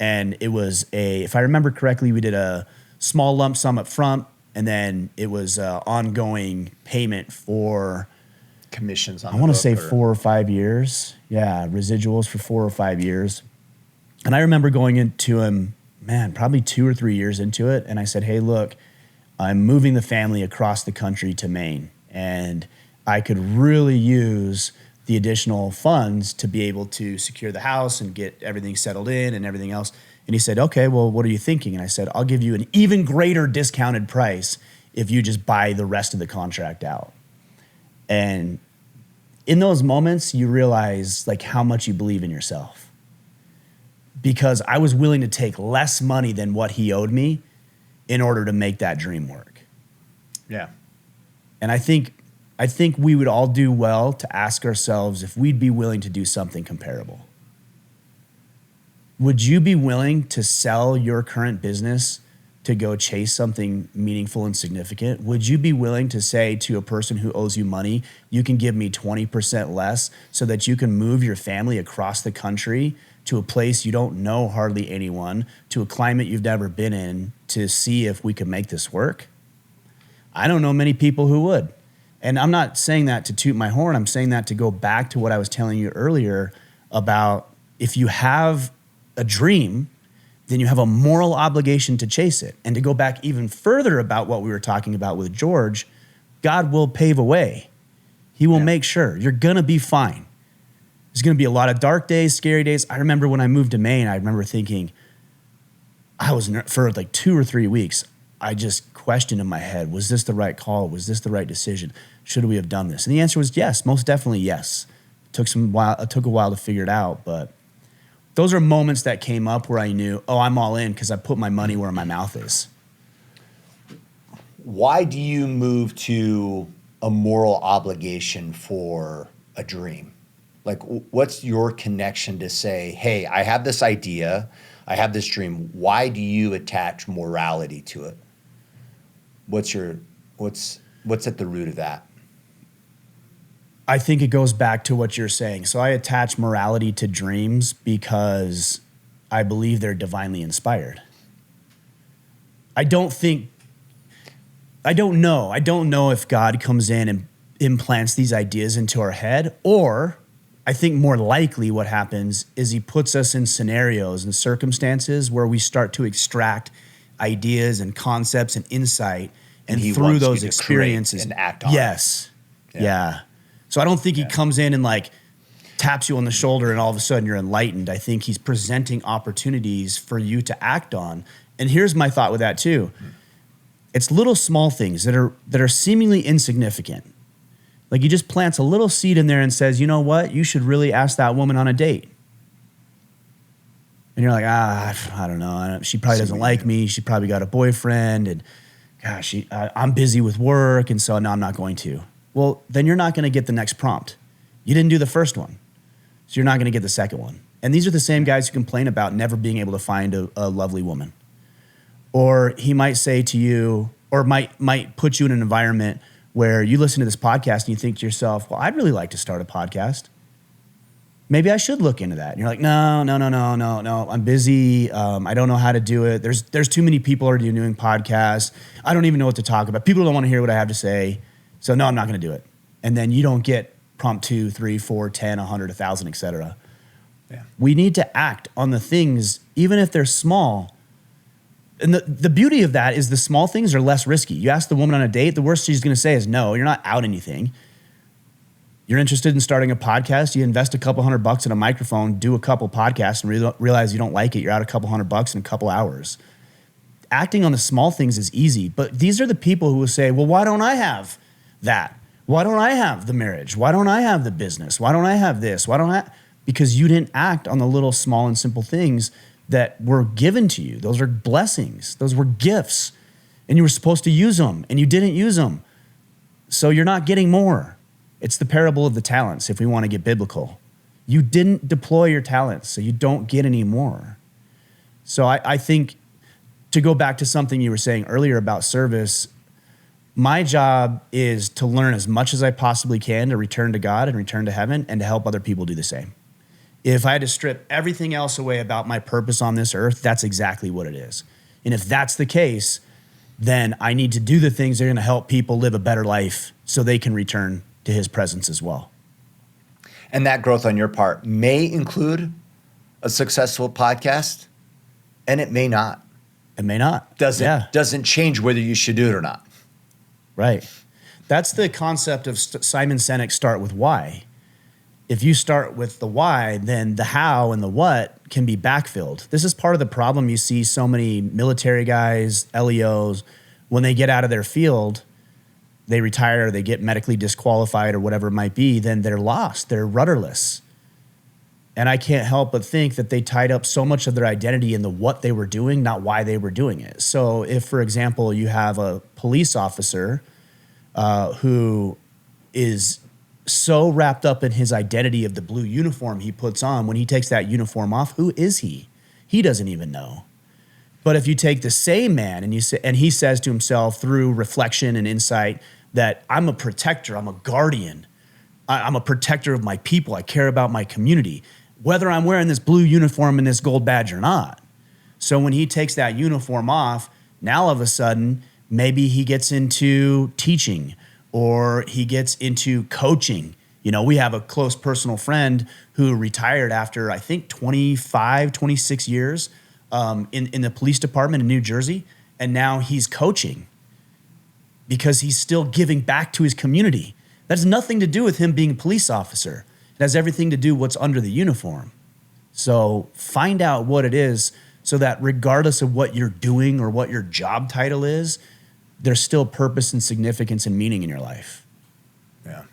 And it was if I remember correctly, we did a small lump sum up front, and then it was ongoing payment for, Commissions on I the want to book say or- 4 or 5 years. Yeah, residuals for 4 or 5 years. And I remember going into him, man, probably 2 or 3 years into it, and I said, hey, look, I'm moving the family across the country to Maine, and I could really use the additional funds to be able to secure the house and get everything settled in and everything else. And he said, okay, well, what are you thinking? And I said, I'll give you an even greater discounted price if you just buy the rest of the contract out. And in those moments, you realize like how much you believe in yourself. Because I was willing to take less money than what he owed me in order to make that dream work. Yeah. And I think we would all do well to ask ourselves if we'd be willing to do something comparable. Would you be willing to sell your current business to go chase something meaningful and significant? Would you be willing to say to a person who owes you money, you can give me 20% less so that you can move your family across the country to a place you don't know hardly anyone, to a climate you've never been in, to see if we can make this work? I don't know many people who would. And I'm not saying that to toot my horn. I'm saying that to go back to what I was telling you earlier about if you have a dream, then you have a moral obligation to chase it. And to go back even further about what we were talking about with George, God will pave a way. He will make sure you're going to be fine. There's going to be a lot of dark days, scary days. I remember when I moved to Maine, I remember thinking, for like 2 or 3 weeks, I just questioned in my head, was this the right call? Was this the right decision? Should we have done this? And the answer was yes, most definitely yes. It took a while to figure it out, but those are moments that came up where I knew, oh, I'm all in because I put my money where my mouth is. Why do you move to a moral obligation for a dream? Like, what's your connection to say, hey, I have this idea, I have this dream. Why do you attach morality to it? What's at the root of that? I think it goes back to what you're saying. So I attach morality to dreams because I believe they're divinely inspired. I don't know if God comes in and implants these ideas into our head, or I think more likely what happens is he puts us in scenarios and circumstances where we start to extract ideas and concepts and insight, and he through wants those you to experiences create and act on it. Yes. Yeah. So I don't think he comes in and like taps you on the shoulder and all of a sudden you're enlightened. I think he's presenting opportunities for you to act on. And here's my thought with that too. It's little small things that are seemingly insignificant. Like he just plants a little seed in there and says, you know what? You should really ask that woman on a date. And you're like, I don't know. She probably doesn't like me. She probably got a boyfriend. And gosh, I'm busy with work. And so no, I'm not going to. Well, then you're not going to get the next prompt. You didn't do the first one. So you're not going to get the second one. And these are the same guys who complain about never being able to find a lovely woman. Or he might say to you, or might put you in an environment where you listen to this podcast and you think to yourself, well, I'd really like to start a podcast. Maybe I should look into that. And you're like, no, I'm busy. I don't know how to do it. There's too many people already doing podcasts. I don't even know what to talk about. People don't want to hear what I have to say. So no, I'm not going to do it. And then you don't get prompt 2, 3, 4, 10, 100, 1,000, et cetera. Yeah. We need to act on the things, even if they're small. And the beauty of that is the small things are less risky. You ask the woman on a date, the worst she's going to say is no, you're not out anything. You're interested in starting a podcast, you invest a couple $100 in a microphone, do a couple podcasts and realize you don't like it. You're out a couple $100 in a couple hours. Acting on the small things is easy, but these are the people who will say, well, why don't I have that? Why don't I have the marriage? Why don't I have the business? Why don't I have this? Why don't I? Because you didn't act on the little small and simple things that were given to you. Those are blessings. Those were gifts. And you were supposed to use them, and you didn't use them. So you're not getting more. It's the parable of the talents, if we want to get biblical. You didn't deploy your talents, so you don't get any more. So I think, to go back to something you were saying earlier about service, my job is to learn as much as I possibly can to return to God and return to heaven and to help other people do the same. If I had to strip everything else away about my purpose on this earth, that's exactly what it is. And if that's the case, then I need to do the things that are going to help people live a better life so they can return to his presence as well. And that growth on your part may include a successful podcast, and it may not. It may not. Doesn't change whether you should do it or not. Right. That's the concept of Simon Sinek, start with why. If you start with the why, then the how and the what can be backfilled. This is part of the problem. You see so many military guys, LEOs, when they get out of their field, they retire, they get medically disqualified or whatever it might be, then they're lost. They're rudderless. And I can't help but think that they tied up so much of their identity in the what they were doing, not why they were doing it. So if, for example, you have a police officer who is so wrapped up in his identity of the blue uniform he puts on, when he takes that uniform off, who is he? He doesn't even know. But if you take the same man and he says to himself through reflection and insight that I'm a protector, I'm a guardian, I'm a protector of my people, I care about my community, whether I'm wearing this blue uniform and this gold badge or not. So when he takes that uniform off, now all of a sudden, maybe he gets into teaching or he gets into coaching. You know, we have a close personal friend who retired after, I think, 25, 26 years in the police department in New Jersey. And now he's coaching because he's still giving back to his community. That has nothing to do with him being a police officer. It has everything to do with what's under the uniform. So find out what it is so that regardless of what you're doing or what your job title is, there's still purpose and significance and meaning in your life. Yeah.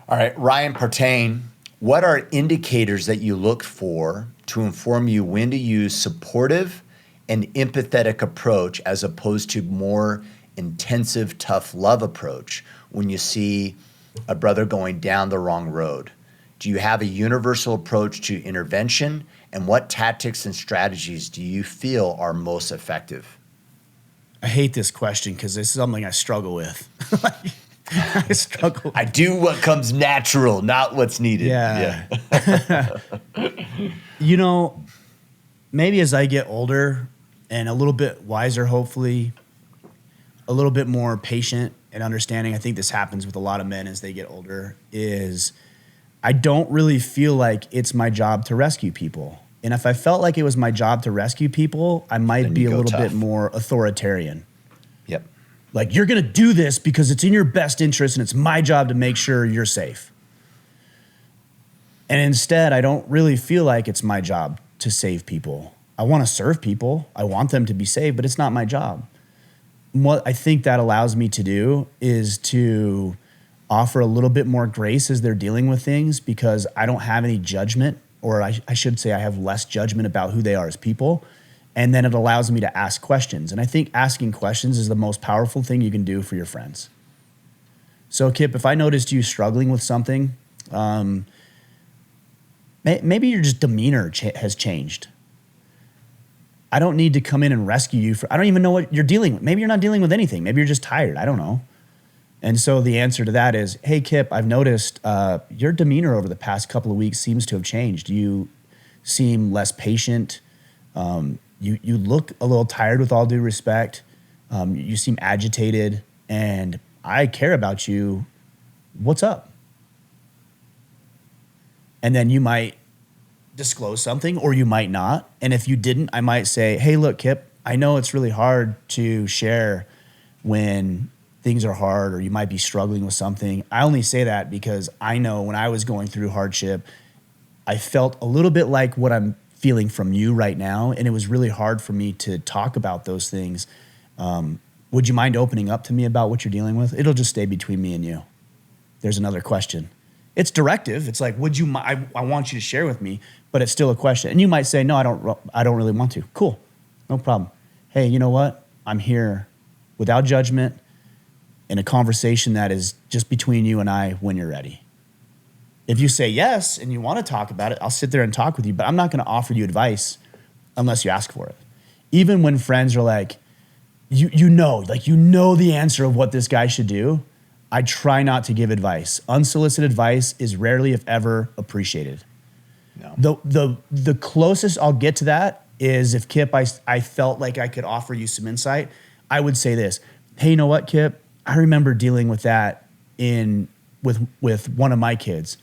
All right, Ryan Partain, what are indicators that you look for to inform you when to use supportive and empathetic approach as opposed to more intensive, tough love approach when you see a brother going down the wrong road? Do you have a universal approach to intervention? And what tactics and strategies do you feel are most effective? I hate this question because this is something I struggle with. I struggle. I do what comes natural, not what's needed. Yeah. You know, maybe as I get older and a little bit wiser, hopefully, a little bit more patient and understanding, I think this happens with a lot of men as they get older, is I don't really feel like it's my job to rescue people. And if I felt like it was my job to rescue people, I might be a little bit more authoritarian. Yep. Like, you're going to do this because it's in your best interest and it's my job to make sure you're safe. And instead, I don't really feel like it's my job to save people. I want to serve people. I want them to be saved, but it's not my job. What I think that allows me to do is to offer a little bit more grace as they're dealing with things, because I don't have any judgment, or I should say I have less judgment about who they are as people. And then it allows me to ask questions. And I think asking questions is the most powerful thing you can do for your friends. So, Kipp, if I noticed you struggling with something, maybe your just demeanor has changed. I don't need to come in and rescue you. I don't even know what you're dealing with. Maybe you're not dealing with anything. Maybe you're just tired. I don't know. And so the answer to that is, hey, Kipp, I've noticed your demeanor over the past couple of weeks seems to have changed. You seem less patient. You look a little tired, with all due respect. You seem agitated, and I care about you. What's up? And then you might disclose something, or you might not. And if you didn't, I might say, hey, look, Kipp, I know it's really hard to share when things are hard, or you might be struggling with something. I only say that because I know when I was going through hardship, I felt a little bit like what I'm feeling from you right now, and it was really hard for me to talk about those things. Would you mind opening up to me about what you're dealing with? It'll just stay between me and you. There's another question. It's directive. It's like, would you? I want you to share with me, but it's still a question. And you might say, no, I don't really want to. Cool, no problem. Hey, you know what? I'm here without judgment in a conversation that is just between you and I when you're ready. If you say yes and you want to talk about it, I'll sit there and talk with you, but I'm not going to offer you advice unless you ask for it. Even when friends are like, you know the answer of what this guy should do, I try not to give advice. Unsolicited advice is rarely, if ever, appreciated. No. The closest I'll get to that is if, Kipp, I felt like I could offer you some insight. I would say this, hey, you know what, Kip? I remember dealing with that with one of my kids.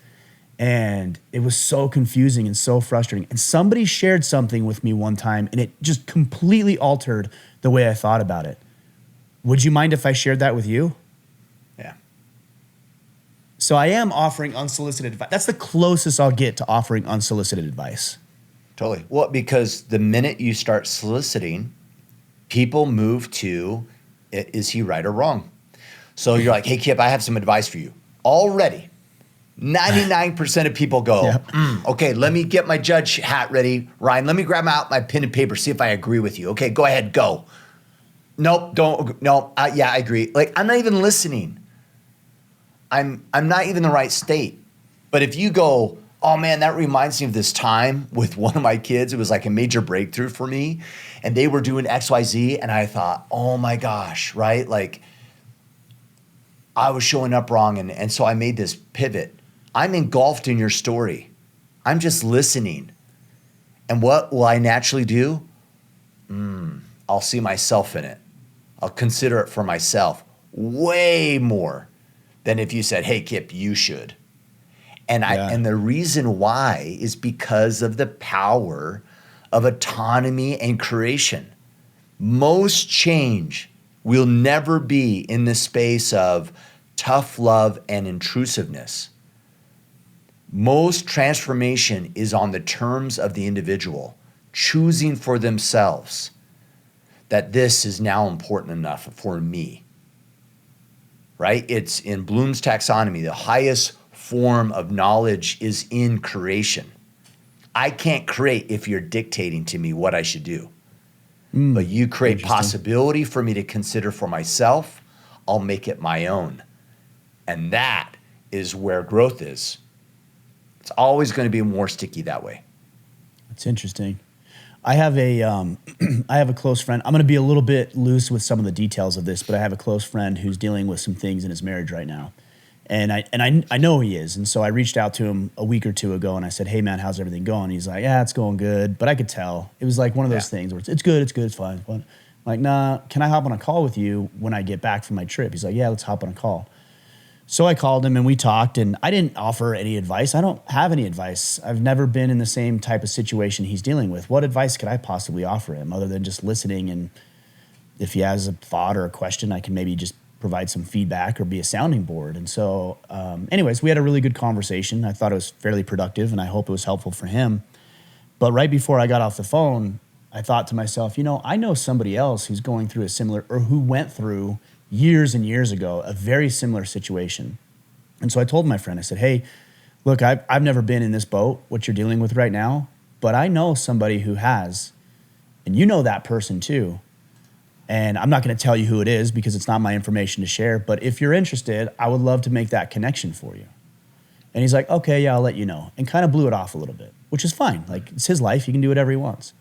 And it was so confusing and so frustrating. And somebody shared something with me one time, and it just completely altered the way I thought about it. Would you mind if I shared that with you? Yeah. So I am offering unsolicited advice. That's the closest I'll get to offering unsolicited advice. Totally. Well, because the minute you start soliciting, people move to, is he right or wrong? So you're like, hey, Kip, I have some advice for you. Already, 99% of people go, Yep. Okay, let me get my judge hat ready. Ryan, let me grab out my pen and paper, see if I agree with you. Okay, go ahead, go. Nope, don't, no, yeah, I agree. Like, I'm not even listening. I'm not even in the right state. But if you go, oh man, that reminds me of this time with one of my kids. It was like a major breakthrough for me. And they were doing XYZ. And I thought, oh my gosh, right? Like, I was showing up wrong. And so I made this pivot. I'm engulfed in your story. I'm just listening. And what will I naturally do? I'll see myself in it. I'll consider it for myself way more than if you said, hey, Kip, you should. And the reason why is because of the power of autonomy and creation. Most change will never be in the space of tough love and intrusiveness. Most transformation is on the terms of the individual, choosing for themselves that this is now important enough for me, right? It's in Bloom's taxonomy, the highest form of knowledge is in creation. I can't create if you're dictating to me what I should do. But you create possibility for me to consider for myself, I'll make it my own. And that is where growth is. It's always going to be more sticky that way. That's interesting. I have a close friend. I'm going to be a little bit loose with some of the details of this, but I have a close friend who's dealing with some things in his marriage right now. And I know he is. And so I reached out to him a week or two ago and I said, hey man, how's everything going? He's like, yeah, it's going good. But I could tell. It was like one of those things where it's good, it's fine. I'm like, nah, can I hop on a call with you when I get back from my trip? He's like, yeah, let's hop on a call. So I called him and we talked, and I didn't offer any advice. I don't have any advice. I've never been in the same type of situation he's dealing with. What advice could I possibly offer him other than just listening? And if he has a thought or a question, I can maybe just provide some feedback or be a sounding board. And so anyways, we had a really good conversation. I thought it was fairly productive and I hope it was helpful for him. But right before I got off the phone, I thought to myself, I know somebody else who's going through a similar, or who went through years and years ago, a very similar situation. And so I told my friend, I said, hey, look, I've never been in this boat, what you're dealing with right now, but I know somebody who has, and you know that person too. And I'm not going to tell you who it is because it's not my information to share, but if you're interested, I would love to make that connection for you. And he's like, okay, yeah, I'll let you know. And kind of blew it off a little bit, which is fine. Like, it's his life. He can do whatever he wants.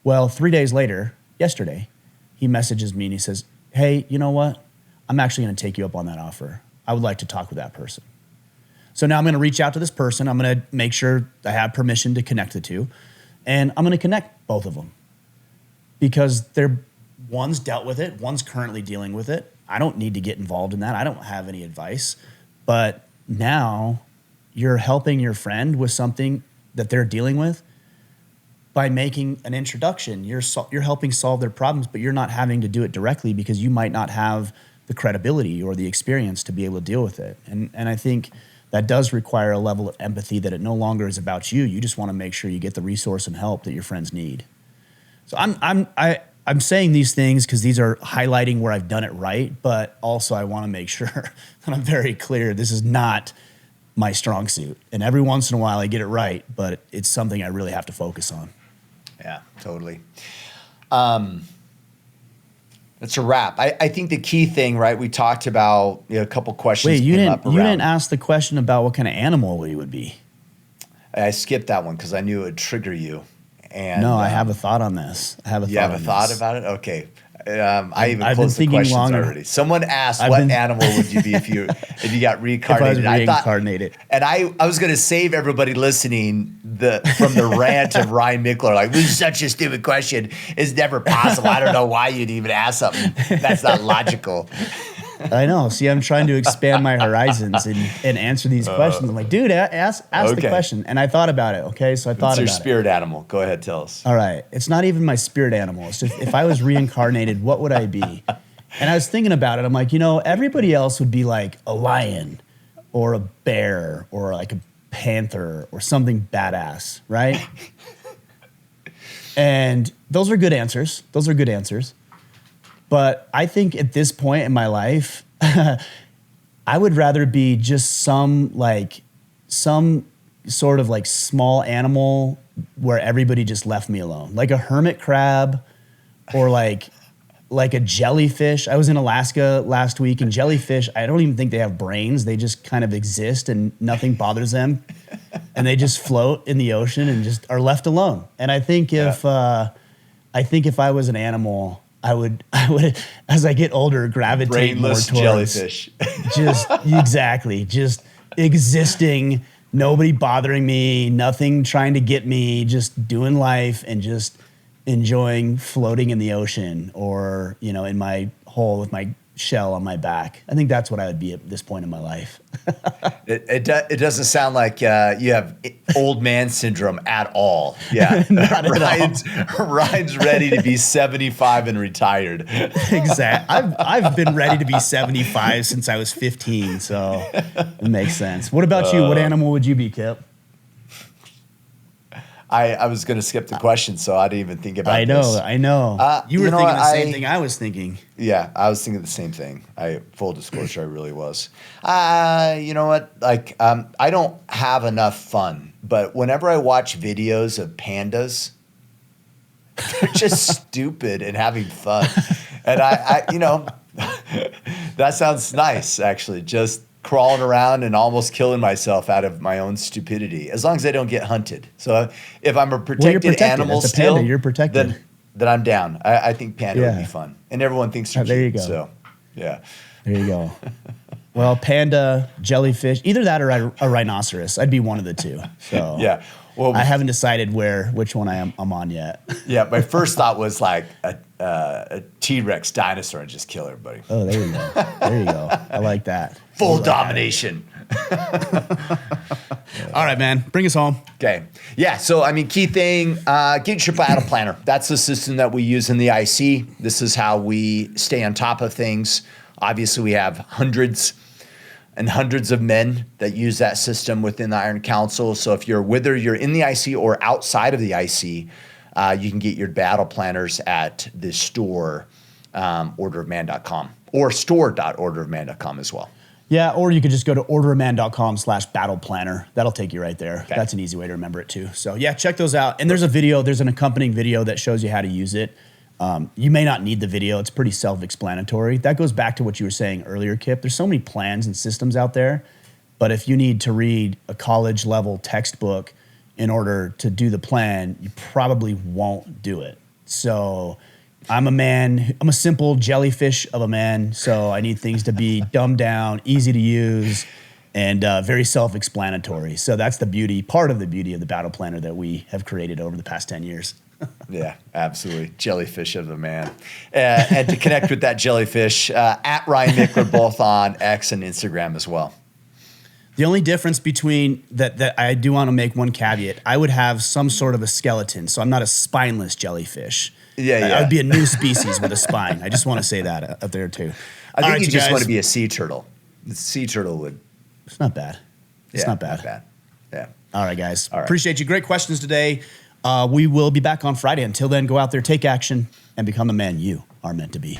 Well, 3 days later, yesterday, he messages me and he says, hey, you know what? I'm actually going to take you up on that offer. I would like to talk with that person. So now I'm going to reach out to this person. I'm going to make sure I have permission to connect the two. And I'm going to connect both of them because one's dealt with it. One's currently dealing with it. I don't need to get involved in that. I don't have any advice. But now you're helping your friend with something that they're dealing with by making an introduction. You're helping solve their problems, but you're not having to do it directly because you might not have the credibility or the experience to be able to deal with it. And I think that does require a level of empathy that it no longer is about you. You just want to make sure you get the resource and help that your friends need. So I'm saying these things because these are highlighting where I've done it right, but also I want to make sure that I'm very clear. This is not my strong suit. And every once in a while I get it right, but it's something I really have to focus on. Yeah, totally. That's a wrap. I think the key thing, right? We talked about a couple questions. Wait, you didn't ask the question about what kind of animal we would be. I skipped that one because I knew it would trigger you. And no, I have a thought on this. You have a thought about it? Okay. I even closed the questions already. Someone asked, what animal would you be if you got reincarnated? If I was reincarnated. And I was going to save everybody listening from the rant of Ryan Michler, like, this is such a stupid question. It's never possible. I don't know why you'd even ask something that's not logical. I know. See, I'm trying to expand my horizons and answer these questions. I'm like, dude, ask the question. And I thought about it. Okay, so I thought about it. It's your spirit animal. Go ahead, tell us. All right, it's not even my spirit animal. It's just if I was reincarnated, what would I be? And I was thinking about it. I'm like, everybody else would be like a lion, or a bear, or like a panther, or something badass, right? And those are good answers. But I think at this point in my life, I would rather be just some sort of like small animal where everybody just left me alone. Like a hermit crab, or like a jellyfish. I was in Alaska last week, and jellyfish, I don't even think they have brains. They just kind of exist and nothing bothers them. And they just float in the ocean and just are left alone. And I think if I was an animal, I would, as I get older, gravitate brainless more towards jellyfish. just existing, nobody bothering me, nothing trying to get me, just doing life and just enjoying floating in the ocean, or in my hole with my shell on my back. I think that's what I would be at this point in my life. It doesn't sound like you have old man syndrome at all. Yeah, Not at all. Ryan's ready to be 75 and retired. Exactly. I've been ready to be 75 since I was 15, so it makes sense. What about you? What animal would you be, Kip? I was going to skip the question, so I didn't even think about this. I know. You were thinking the same thing I was thinking. Yeah, I was thinking the same thing. Full disclosure, I really was. You know what? Like, I don't have enough fun, but whenever I watch videos of pandas, they're just stupid and having fun. And that sounds nice, actually. Just crawling around and almost killing myself out of my own stupidity, as long as I don't get hunted. So if I'm a protected animal As a still, panda, you're protected. then I'm down. I think panda would be fun. And everyone thinks they're there you cute. go. So, yeah. There you go. Well, panda, jellyfish, either that or a rhinoceros. I'd be one of the two. So Yeah. Well, I haven't decided which one I'm on yet. yeah, my first thought was like a T-Rex dinosaur and just kill everybody. Oh, there you go. There you go. I like that. Full domination. All right, man. Bring us home. Okay. Yeah. So, key thing, get your battle planner. That's the system that we use in the IC. This is how we stay on top of things. Obviously, we have hundreds and hundreds of men that use that system within the Iron Council. So whether you're in the IC or outside of the IC, you can get your battle planners at the store, orderofman.com, or store.orderofman.com as well. Yeah, or you could just go to orderofman.com/battle planner. That'll take you right there. Okay. That's an easy way to remember it too. So yeah, check those out. And there's an accompanying video that shows you how to use it. You may not need the video. It's pretty self-explanatory. That goes back to what you were saying earlier, Kip. There's so many plans and systems out there, but if you need to read a college-level textbook in order to do the plan, you probably won't do it. So I'm a simple jellyfish of a man, so I need things to be dumbed down, easy to use, and very self-explanatory. So that's part of the beauty of the battle planner that we have created over the past 10 years. Yeah, absolutely. Jellyfish of a man. And to connect with that jellyfish, at Ryan Michler, both on X and Instagram as well. The only difference between that I do want to make one caveat. I would have some sort of a skeleton, so I'm not a spineless jellyfish. Yeah. I would be a new species with a spine. I just want to say that up there too. I think right, you just guys. want to be a sea turtle. The sea turtle would. It's not bad. It's not bad. Not bad. Yeah. All right, guys. All right. Appreciate you. Great questions today. We will be back on Friday. Until then, go out there, take action, and become the man you are meant to be.